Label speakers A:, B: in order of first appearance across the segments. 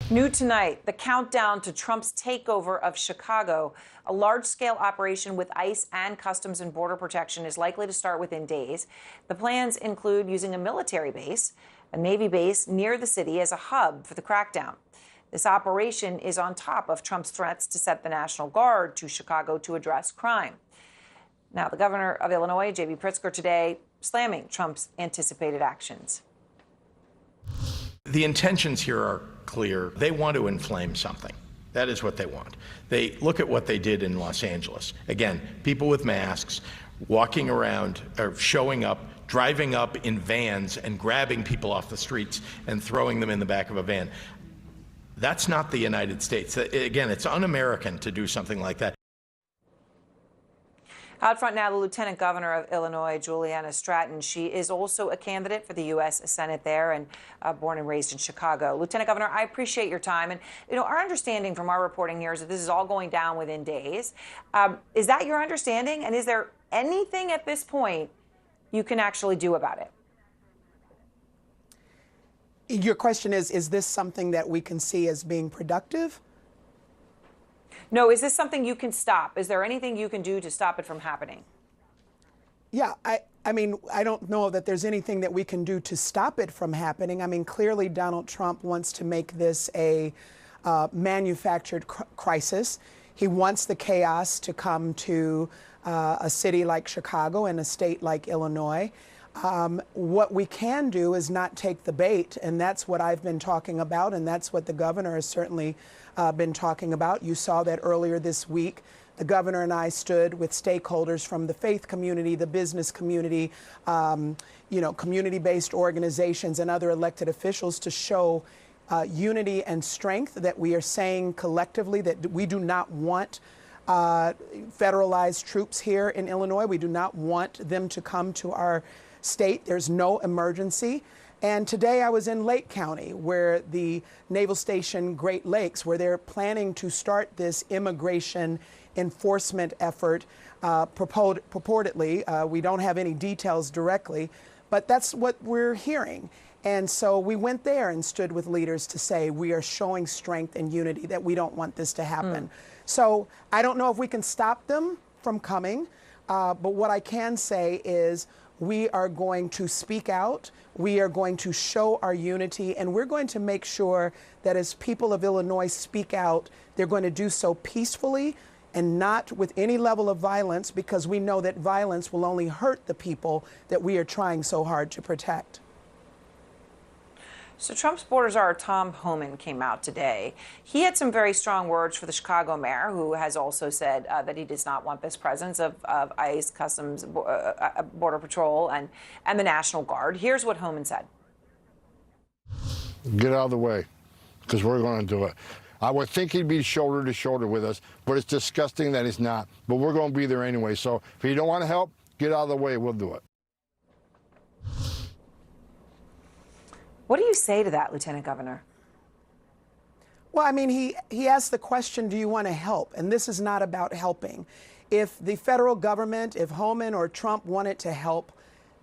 A: New tonight, the countdown to Trump's takeover of Chicago. A large-scale operation with ICE and Customs and Border Protection is likely to start within days. The plans include using a military base, a Navy base near the city as a hub for the crackdown. This operation is on top of Trump's threats to send the National Guard to Chicago to address crime. Now, the governor of Illinois, J.B. Pritzker, today slamming Trump's anticipated actions.
B: The intentions here are clear. They want to inflame something. That is what they want. They look at what they did in Los Angeles. Again, people with masks walking around or showing up, driving up in vans and grabbing people off the streets and throwing them in the back of a van. That's not the United States. Again, it's un-American to do something like that.
A: Out front now, the Lieutenant Governor of Illinois, Juliana Stratton. She is also a candidate for the U.S. Senate there and born and raised in Chicago. Lieutenant Governor, I appreciate your time. And, our understanding from our reporting here is that this is all going down within days. Is that your understanding? And is there anything at this point you can actually do about it?
C: Your question is this something that we can see as being productive?
A: No, is this something you can stop? Is there anything you can do to stop it from happening?
C: Yeah, I mean, I don't know that there's anything that we can do to stop it from happening. I mean, clearly Donald Trump wants to make this a manufactured crisis. He wants the chaos to come to a city like Chicago and a state like Illinois. What we can do is not take the bait, and that's what I've been talking about, and that's what the governor has certainly been talking about. You saw that earlier this week. The governor and I stood with stakeholders from the faith community, the business community, community-based organizations and other elected officials to show unity and strength, that we are saying collectively that we do not want federalized troops here in Illinois. We do not want them to come to our state. There's no emergency. And today I was in Lake County, where the Naval Station Great Lakes, where they're planning to start this immigration enforcement effort, purportedly. We don't have any details directly, but that's what we're hearing. And so we went there and stood with leaders to say we are showing strength and unity, that we don't want this to happen. So I don't know if we can stop them from coming, but what I can say is we are going to speak out, we are going to show our unity, and we're going to make sure that as people of Illinois speak out, they're going to do so peacefully and not with any level of violence, because we know that violence will only hurt the people that we are trying so hard to protect.
A: So Trump's border czar, Tom Homan, came out today. He had some very strong words for the Chicago mayor, who has also said that he does not want this presence of ICE, Customs, Border Patrol, and the National Guard. Here's what Homan said.
D: Get out of the way, because we're going to do it. I would think he'd be shoulder to shoulder with us, but it's disgusting that he's not. But we're going to be there anyway. So if you don't want to help, get out of the way. We'll do it.
A: What do you say to that, Lieutenant Governor?
C: Well, I mean, he asked the question, do you want to help? And this is not about helping. If the federal government, if Homan or Trump wanted to help,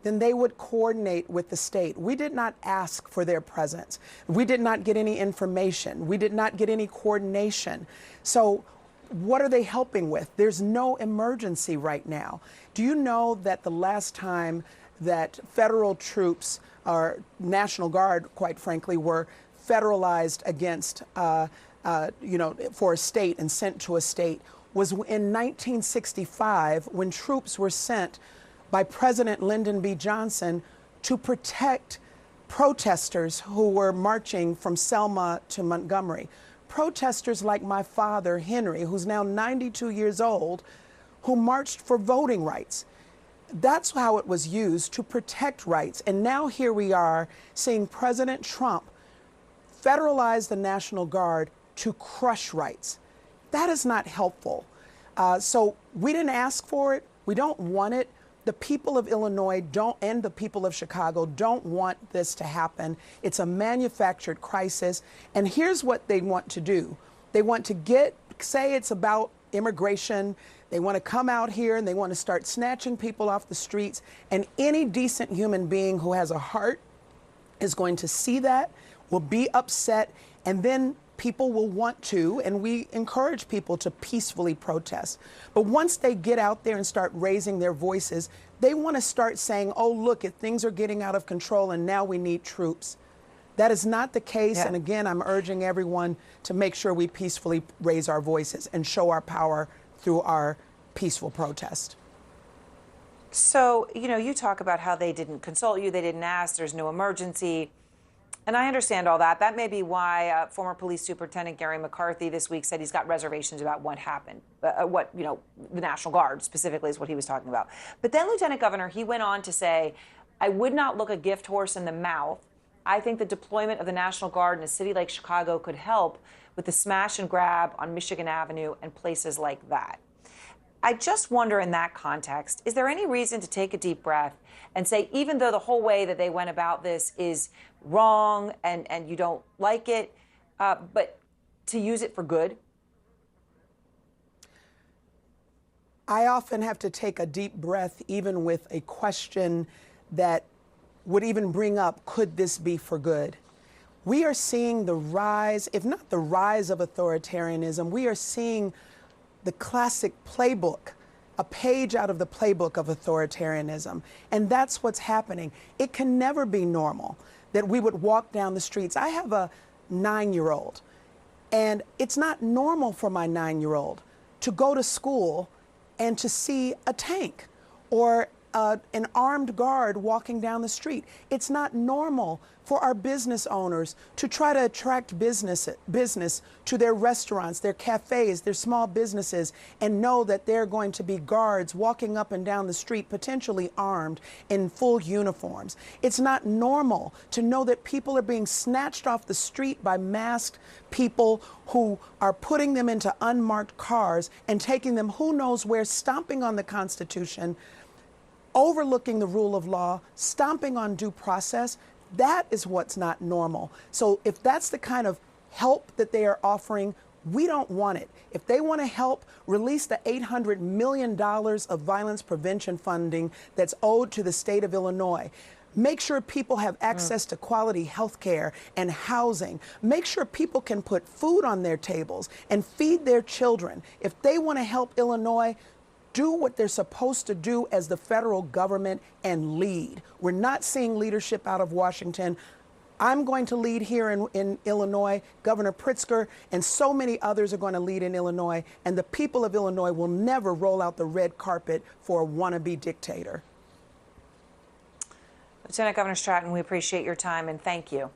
C: then they would coordinate with the state. We did not ask for their presence. We did not get any information. We did not get any coordination. So what are they helping with? There's no emergency right now. Do you know that the last time that federal troops, or National Guard, quite frankly, were federalized against, for a state and sent to a state, was in 1965, when troops were sent by President Lyndon B. Johnson to protect protesters who were marching from Selma to Montgomery. Protesters like my father, Henry, who's now 92 years old, who marched for voting rights. That's how it was used, to protect rights. And now here we are seeing President Trump federalize the National Guard to crush rights. That is not helpful. So we didn't ask for it. We don't want it. The people of Illinois and the people of Chicago don't want this to happen. It's a manufactured crisis. And here's what they want to do. They want to say it's about immigration. They want to come out here and they want to start snatching people off the streets. And any decent human being who has a heart is going to see that, will be upset, and then people will want to, and we encourage people to peacefully protest. But once they get out there and start raising their voices, they want to start saying, oh, look, if things are getting out of control and now we need troops. That is not the case.
A: Yeah.
C: And again, I'm urging everyone to make sure we peacefully raise our voices and show our power through our peaceful protest.
A: So, you talk about how they didn't consult you, they didn't ask, there's no emergency. And I understand all that. That may be why former police superintendent Gary McCarthy this week said he's got reservations about what happened, the National Guard specifically is what he was talking about. But then Lieutenant Governor, he went on to say, I would not look a gift horse in the mouth. I think the deployment of the National Guard in a city like Chicago could help with the smash and grab on Michigan Avenue and places like that. I just wonder in that context, is there any reason to take a deep breath and say, even though the whole way that they went about this is wrong and you don't like it, but to use it for good?
C: I often have to take a deep breath, even with a question that would even bring up, could this be for good? We are seeing the rise, if not the rise of authoritarianism, we are seeing the classic playbook, a page out of the playbook of authoritarianism. And that's what's happening. It can never be normal that we would walk down the streets. I have a 9-year-old, and it's not normal for my 9-year-old to go to school and to see a tank or an armed guard walking down the street. It's not normal for our business owners to try to attract business to their restaurants, their cafes, their small businesses, and know that there are going to be guards walking up and down the street, potentially armed in full uniforms. It's not normal to know that people are being snatched off the street by masked people who are putting them into unmarked cars and taking them who knows where, stomping on the Constitution, overlooking the rule of law, stomping on due process. That is what's not normal. So if that's the kind of help that they are offering, we don't want it. If they want to help, release the $800 million of violence prevention funding that's owed to the state of Illinois. Make sure people have access to quality health care and housing. Make sure people can put food on their tables and feed their children. If they want to help Illinois, do what they're supposed to do as the federal government and lead. We're not seeing leadership out of Washington. I'm going to lead here in Illinois. Governor Pritzker and so many others are going to lead in Illinois. And the people of Illinois will never roll out the red carpet for a wannabe dictator.
A: Lieutenant Governor Stratton, we appreciate your time and thank you.